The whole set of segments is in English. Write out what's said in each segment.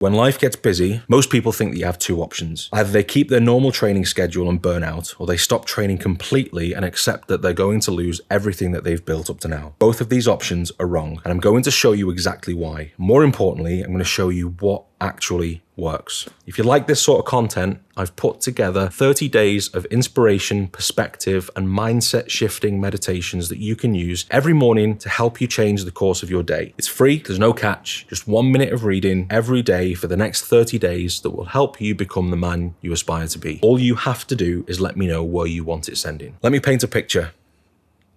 When life gets busy, most people think that you have two options. Either they keep their normal training schedule and burn out, or they stop training completely and accept that they're going to lose everything that they've built up to now. Both of these options are wrong, and I'm going to show you exactly why. More importantly, I'm going to show you what actually works. If you like this sort of content, I've put together 30 days of inspiration, perspective, and mindset shifting meditations that you can use every morning to help you change the course of your day. It's free, there's no catch, just 1 minute of reading every day for the next 30 days that will help you become the man you aspire to be. All you have to do is let me know where you want it sending. Let me paint a picture.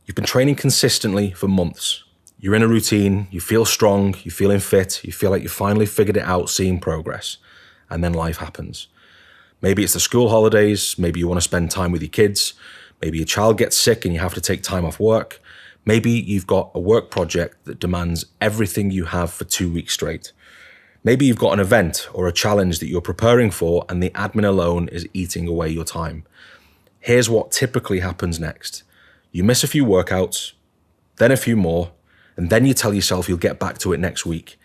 You've been training consistently for months. You're in a routine, you feel strong, you're feeling fit, you feel like you finally figured it out, seeing progress. And then life happens. Maybe it's the school holidays, maybe you want to spend time with your kids, maybe your child gets sick and you have to take time off work. Maybe you've got a work project that demands everything you have for 2 weeks straight. Maybe you've got an event or a challenge that you're preparing for and the admin alone is eating away your time. Here's what typically happens next. You miss a few workouts, then a few more, and then you tell yourself you'll get back to it next week.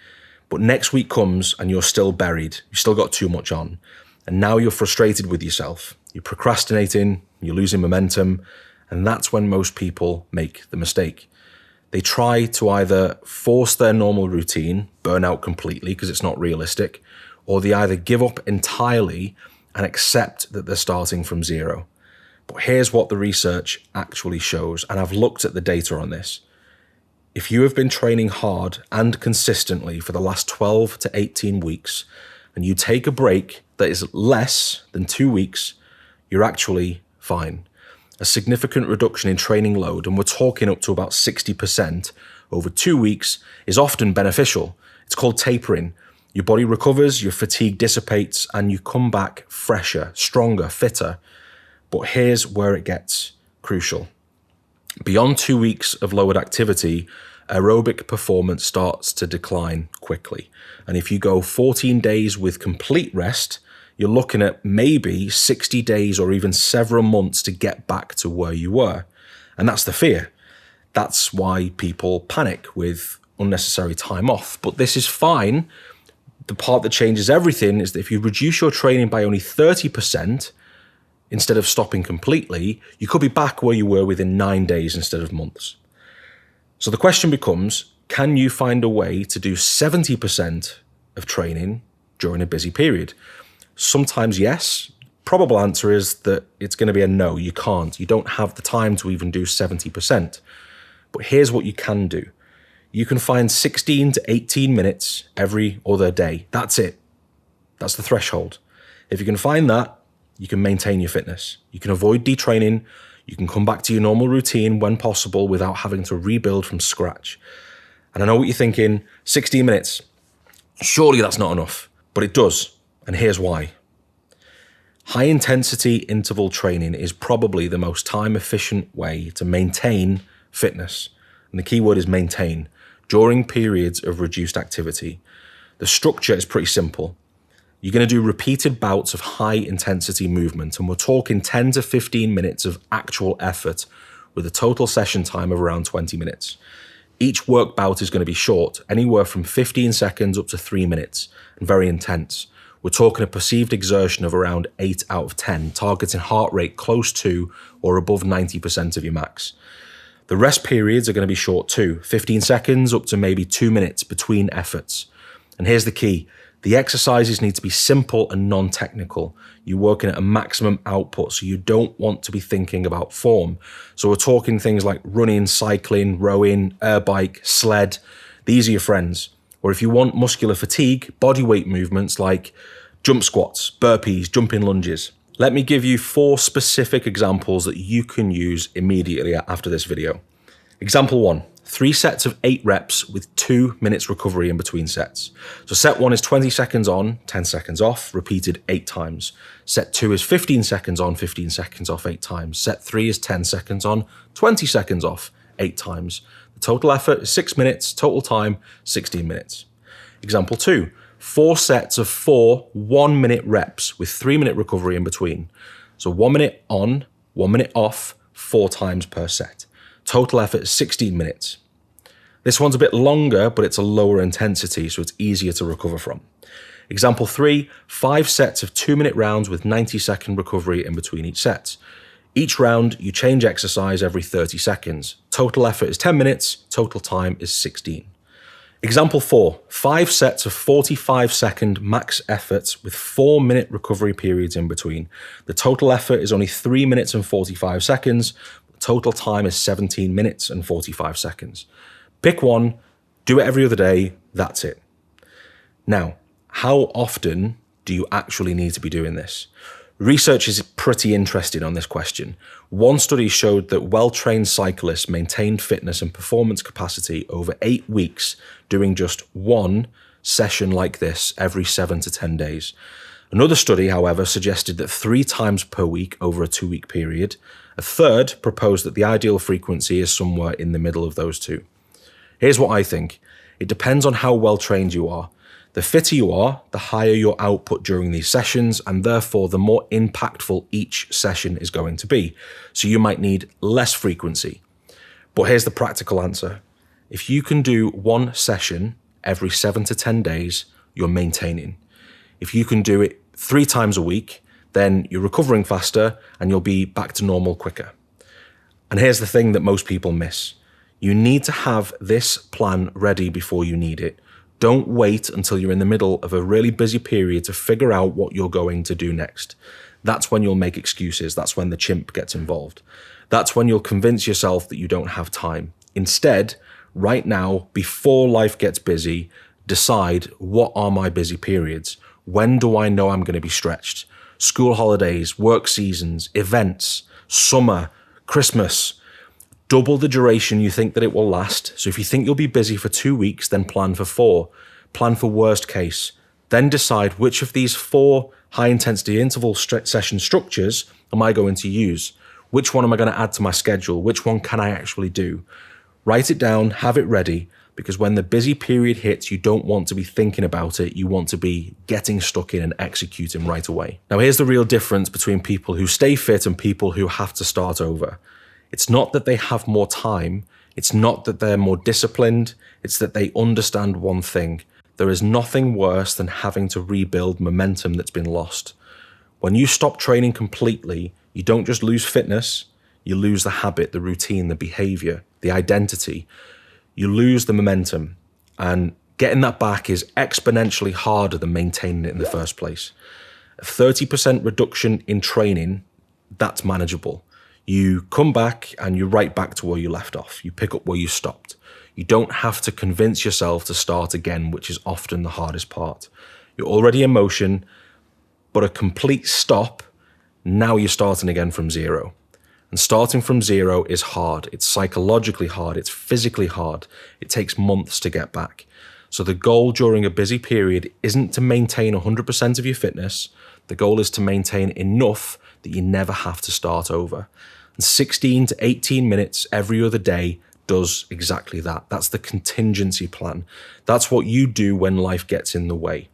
But next week comes and you're still buried. You've still got too much on. And now you're frustrated with yourself. You're procrastinating, you're losing momentum, and that's when most people make the mistake. They try to either force their normal routine, burn out completely because it's not realistic, or they either give up entirely and accept that they're starting from zero. But here's what the research actually shows, and I've looked at the data on this. If you have been training hard and consistently for the last 12 to 18 weeks, and you take a break that is less than 2 weeks, you're actually fine. A significant reduction in training load, and we're talking up to about 60% over 2 weeks, is often beneficial. It's called tapering. Your body recovers, your fatigue dissipates, and you come back fresher, stronger, fitter. But here's where it gets crucial. Beyond 2 weeks of lowered activity, aerobic performance starts to decline quickly. And if you go 14 days with complete rest, you're looking at maybe 60 days or even several months to get back to where you were. And that's the fear. That's why people panic with unnecessary time off. But this is fine. The part that changes everything is that if you reduce your training by only 30%, instead of stopping completely, you could be back where you were within 9 days instead of months. So the question becomes, can you find a way to do 70% of training during a busy period? Sometimes yes. Probable answer is that it's going to be a no, you can't. You don't have the time to even do 70%. But here's what you can do. You can find 16 to 18 minutes every other day. That's it. That's the threshold. If you can find that, you can maintain your fitness. You can avoid detraining. You can come back to your normal routine when possible without having to rebuild from scratch. And I know what you're thinking, 16 minutes. Surely that's not enough, but it does. And here's why. High intensity interval training is probably the most time efficient way to maintain fitness. And the key word is maintain during periods of reduced activity. The structure is pretty simple. You're going to do repeated bouts of high intensity movement, and we're talking 10 to 15 minutes of actual effort with a total session time of around 20 minutes. Each work bout is going to be short, anywhere from 15 seconds up to 3 minutes, and very intense. We're talking a perceived exertion of around 8 out of 10, targeting heart rate close to or above 90% of your max. The rest periods are going to be short too, 15 seconds up to maybe 2 minutes between efforts. And here's the key. The exercises need to be simple and non-technical. You're working at a maximum output, so you don't want to be thinking about form. So we're talking things like running, cycling, rowing, air bike, sled. These are your friends. Or if you want muscular fatigue, body weight movements like jump squats, burpees, jumping lunges. Let me give you 4 specific examples that you can use immediately after this video. Example 1. 3 sets of 8 reps with 2 minutes recovery in between sets. So set 1 is 20 seconds on, 10 seconds off, repeated 8 times. Set 2 is 15 seconds on, 15 seconds off 8 times. Set 3 is 10 seconds on, 20 seconds off 8 times. The total effort is 6 minutes, total time 16 minutes. Example 2, 4 sets of 4 1-minute reps with 3-minute recovery in between. So 1 minute on, 1 minute off, 4 times per set. Total effort is 16 minutes. This one's a bit longer, but it's a lower intensity, so it's easier to recover from. Example 3, 5 sets of 2-minute rounds with 90-second recovery in between each set. Each round, you change exercise every 30 seconds. Total effort is 10 minutes, total time is 16. Example 4, 5 sets of 45-second max efforts with 4-minute recovery periods in between. The total effort is only 3 minutes and 45 seconds. The total time is 17 minutes and 45 seconds. Pick one, do it every other day, that's it. Now, how often do you actually need to be doing this? Research is pretty interesting on this question. One study showed that well-trained cyclists maintained fitness and performance capacity over 8 weeks doing just one session like this every 7 to 10 days. Another study, however, suggested that 3 times per week over a 2-week period. A third proposed that the ideal frequency is somewhere in the middle of those two. Here's what I think. It depends on how well-trained you are. The fitter you are, the higher your output during these sessions, and therefore the more impactful each session is going to be. So you might need less frequency. But here's the practical answer. If you can do one session every 7 to 10 days, you're maintaining. If you can do it 3 times a week, then you're recovering faster and you'll be back to normal quicker. And here's the thing that most people miss. You need to have this plan ready before you need it. Don't wait until you're in the middle of a really busy period to figure out what you're going to do next. That's when you'll make excuses. That's when the chimp gets involved. That's when you'll convince yourself that you don't have time. Instead, right now, before life gets busy, decide, what are my busy periods? When do I know I'm going to be stretched? School holidays, work seasons, events, summer, Christmas. Double the duration you think that it will last. So if you think you'll be busy for 2 weeks, then plan for 4. Plan for worst case. Then decide which of these 4 high-intensity interval session structures am I going to use? Which one am I going to add to my schedule? Which one can I actually do? Write it down, have it ready, because when the busy period hits, you don't want to be thinking about it. You want to be getting stuck in and executing right away. Now, here's the real difference between people who stay fit and people who have to start over. It's not that they have more time. It's not that they're more disciplined. It's that they understand one thing. There is nothing worse than having to rebuild momentum that's been lost. When you stop training completely, you don't just lose fitness, you lose the habit, the routine, the behavior, the identity. You lose the momentum. And getting that back is exponentially harder than maintaining it in the first place. A 30% reduction in training, that's manageable. You come back and you're right back to where you left off. You pick up where you stopped. You don't have to convince yourself to start again, which is often the hardest part. You're already in motion, but a complete stop, now you're starting again from zero. And starting from zero is hard. It's psychologically hard. It's physically hard. It takes months to get back. So the goal during a busy period isn't to maintain 100% of your fitness. The goal is to maintain enough that you never have to start over. And 16 to 18 minutes every other day does exactly that. That's the contingency plan. That's what you do when life gets in the way.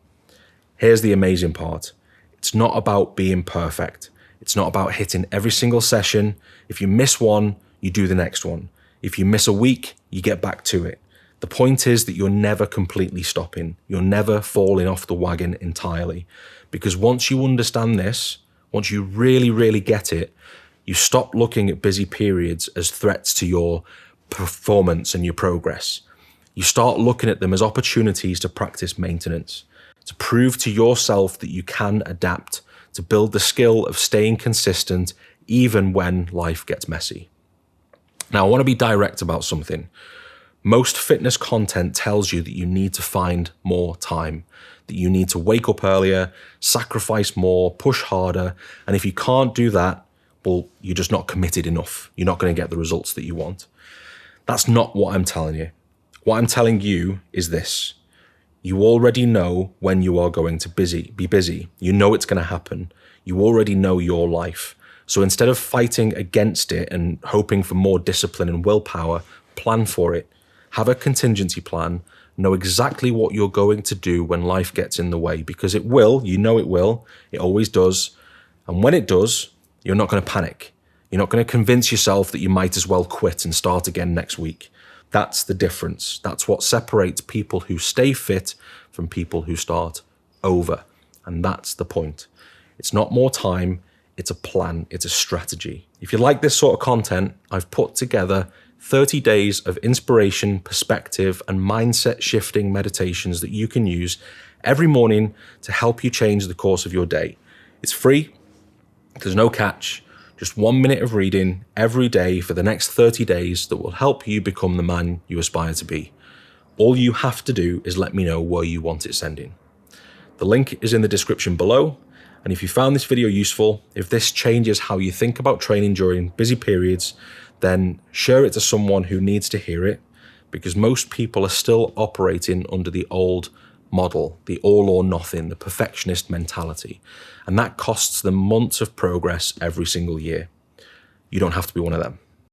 Here's the amazing part. It's not about being perfect. It's not about hitting every single session. If you miss one, you do the next one. If you miss a week, you get back to it. The point is that you're never completely stopping. You're never falling off the wagon entirely. Because once you understand this, once you really, really get it, you stop looking at busy periods as threats to your performance and your progress. You start looking at them as opportunities to practice maintenance, to prove to yourself that you can adapt, to build the skill of staying consistent even when life gets messy. Now, I want to be direct about something. Most fitness content tells you that you need to find more time, that you need to wake up earlier, sacrifice more, push harder, and if you can't do that, well, you're just not committed enough. You're not going to get the results that you want. That's not what I'm telling you. What I'm telling you is this. You already know when you are going to be busy. You know it's going to happen. You already know your life. So instead of fighting against it and hoping for more discipline and willpower, plan for it. Have a contingency plan. Know exactly what you're going to do when life gets in the way, because it will. You know it will. It always does. And when it does, you're not going to panic. You're not going to convince yourself that you might as well quit and start again next week. That's the difference. That's what separates people who stay fit from people who start over. And that's the point. It's not more time, it's a plan, it's a strategy. If you like this sort of content, I've put together 30 days of inspiration, perspective, and mindset shifting meditations that you can use every morning to help you change the course of your day. It's free, there's no catch, just 1 minute of reading every day for the next 30 days that will help you become the man you aspire to be. All you have to do is let me know where you want it sending. The link is in the description below. And if you found this video useful, if this changes how you think about training during busy periods, then share it to someone who needs to hear it, because most people are still operating under the old model, the all or nothing, the perfectionist mentality. And that costs them months of progress every single year. You don't have to be one of them.